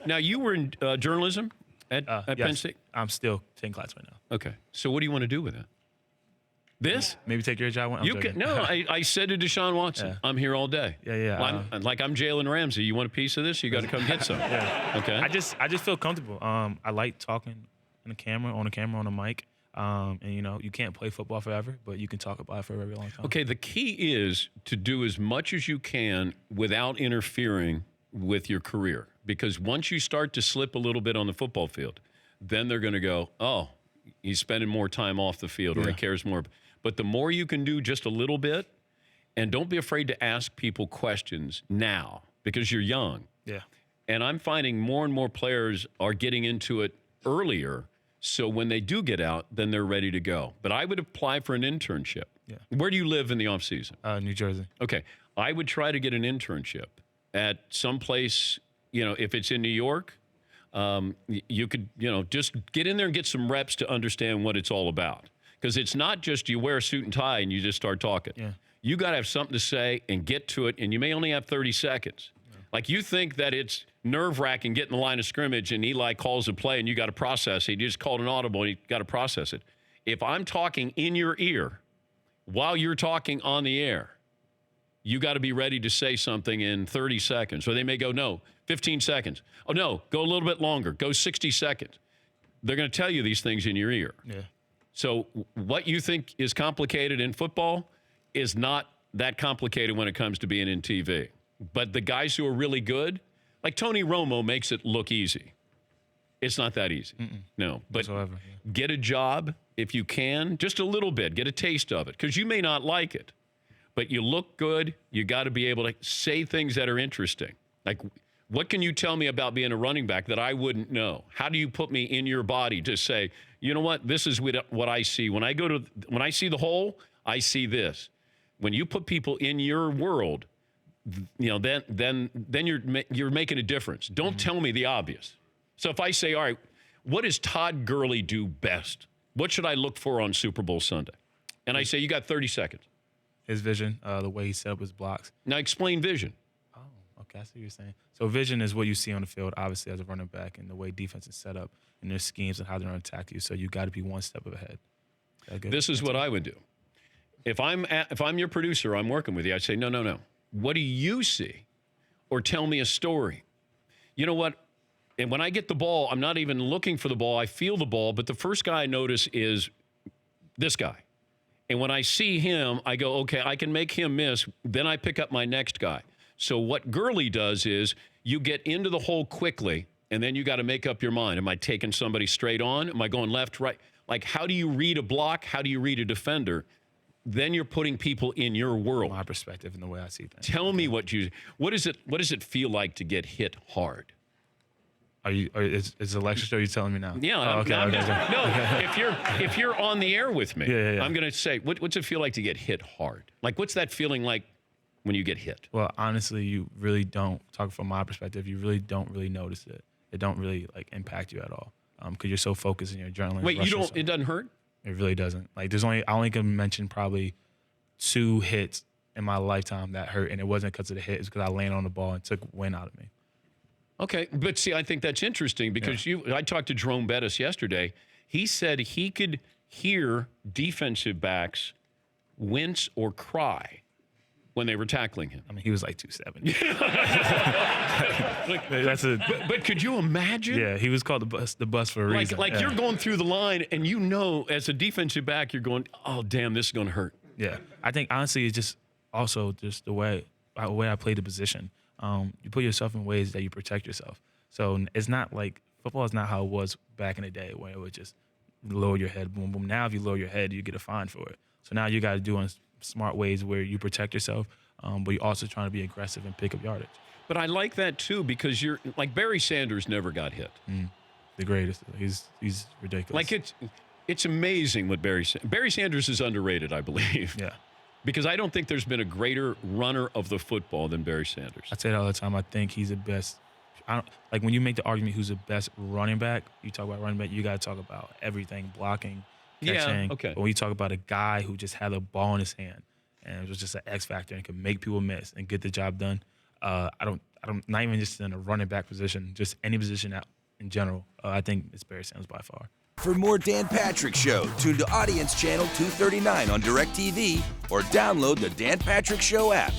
Now, you were in journalism at Penn Yes, State? I'm still taking class right now. Okay. So what do you want to do with it? This? Maybe take your job. You can, no, I said to Deshaun Watson, Yeah. I'm here all day. Yeah. I'm Jalen Ramsey. You want a piece of this? You got to come get some. Yeah. Okay. I just feel comfortable. I like talking on the camera, on a mic. And you can't play football forever, but you can talk about it for a very long time. Okay, the key is to do as much as you can without interfering with your career. Because once you start to slip a little bit on the football field, then they're going to go, oh, he's spending more time off the field or he cares more. But the more you can do just a little bit, and don't be afraid to ask people questions now because you're young. Yeah. And I'm finding more and more players are getting into it earlier. So when they do get out, then they're ready to go. But I would apply for an internship. Yeah. Where do you live in the off season? New Jersey. Okay. I would try to get an internship at some place, if it's in New York, you could, just get in there and get some reps to understand what it's all about. Because it's not just you wear a suit and tie and you just start talking. Yeah. You got to have something to say and get to it, and you may only have 30 seconds. Yeah. Like you think that it's nerve-wracking getting the line of scrimmage and Eli calls a play and you got to process it. You just called an audible and you got to process it. If I'm talking in your ear while you're talking on the air, you got to be ready to say something in 30 seconds. Or they may go, no, 15 seconds. Oh, no, go a little bit longer. Go 60 seconds. They're going to tell you these things in your ear. Yeah. So what you think is complicated in football is not that complicated when it comes to being in TV. But the guys who are really good, like Tony Romo makes it look easy. It's not that easy. No. But get a job if you can, just a little bit. Get a taste of it because you may not like it. But you look good. You got to be able to say things that are interesting. Like, what can you tell me about being a running back that I wouldn't know? How do you put me in your body to say, you know what, this is what I see. When I see the hole, I see this. When you put people in your world, then you're making a difference. Don't tell me the obvious. So if I say, all right, what does Todd Gurley do best? What should I look for on Super Bowl Sunday? And I say, you got 30 seconds. His vision, the way he set up his blocks. Now explain vision. Oh, okay, I see what you're saying. So vision is what you see on the field, obviously, as a running back, and the way defense is set up, and their schemes and how they're going to attack you. So you got to be one step ahead. This is what I would do. If I'm your producer, I'm working with you, I'd say, no. What do you see? Or tell me a story. You know what? And when I get the ball, I'm not even looking for the ball. I feel the ball, but the first guy I notice is this guy. And when I see him, I go, okay, I can make him miss. Then I pick up my next guy. So what Gurley does is you get into the hole quickly, and then you got to make up your mind. Am I taking somebody straight on? Am I going left, right? Like, how do you read a block? How do you read a defender? Then you're putting people in your world. My perspective and the way I see things. Tell me what does it feel like to get hit hard? Is the lecture show you telling me now? Yeah. Okay. No, if you're on the air with me, yeah. I'm going to say, what's it feel like to get hit hard? Like, what's that feeling like when you get hit? Well, honestly, you really don't, talk from my perspective, you really don't really notice it. It don't really, impact you at all because you're so focused in your adrenaline. Wait, it doesn't hurt? It really doesn't. I only can mention probably 2 hits in my lifetime that hurt, and it wasn't because of the hit. It's because I landed on the ball and took wind out of me. Okay, but see, I think that's interesting because I talked to Jerome Bettis yesterday. He said he could hear defensive backs wince or cry when they were tackling him. I mean, he was like 270. But could you imagine? Yeah, he was called the bus for a reason. You're going through the line, and as a defensive back, you're going, oh, damn, this is going to hurt. Yeah, I think, honestly, it's just also just the way I play the position. You put yourself in ways that you protect yourself. So it's not like football is not how it was back in the day where it would just lower your head, boom, boom. Now if you lower your head, you get a fine for it. So now you got to do it in smart ways where you protect yourself, but you're also trying to be aggressive and pick up yardage. But I like that too because you're like Barry Sanders never got hit. The greatest. He's ridiculous. It's amazing what Barry Sanders is underrated, I believe. Yeah. Because I don't think there's been a greater runner of the football than Barry Sanders. I say that all the time. I think he's the best. When you make the argument who's the best running back, you talk about running back, you got to talk about everything, blocking, catching. Yeah, okay. But when you talk about a guy who just had a ball in his hand and it was just an X factor and could make people miss and get the job done, I not even just in a running back position, just any position out in general. I think it's Barry Sanders by far. For more Dan Patrick Show, tune to Audience Channel 239 on DirecTV or download the Dan Patrick Show app.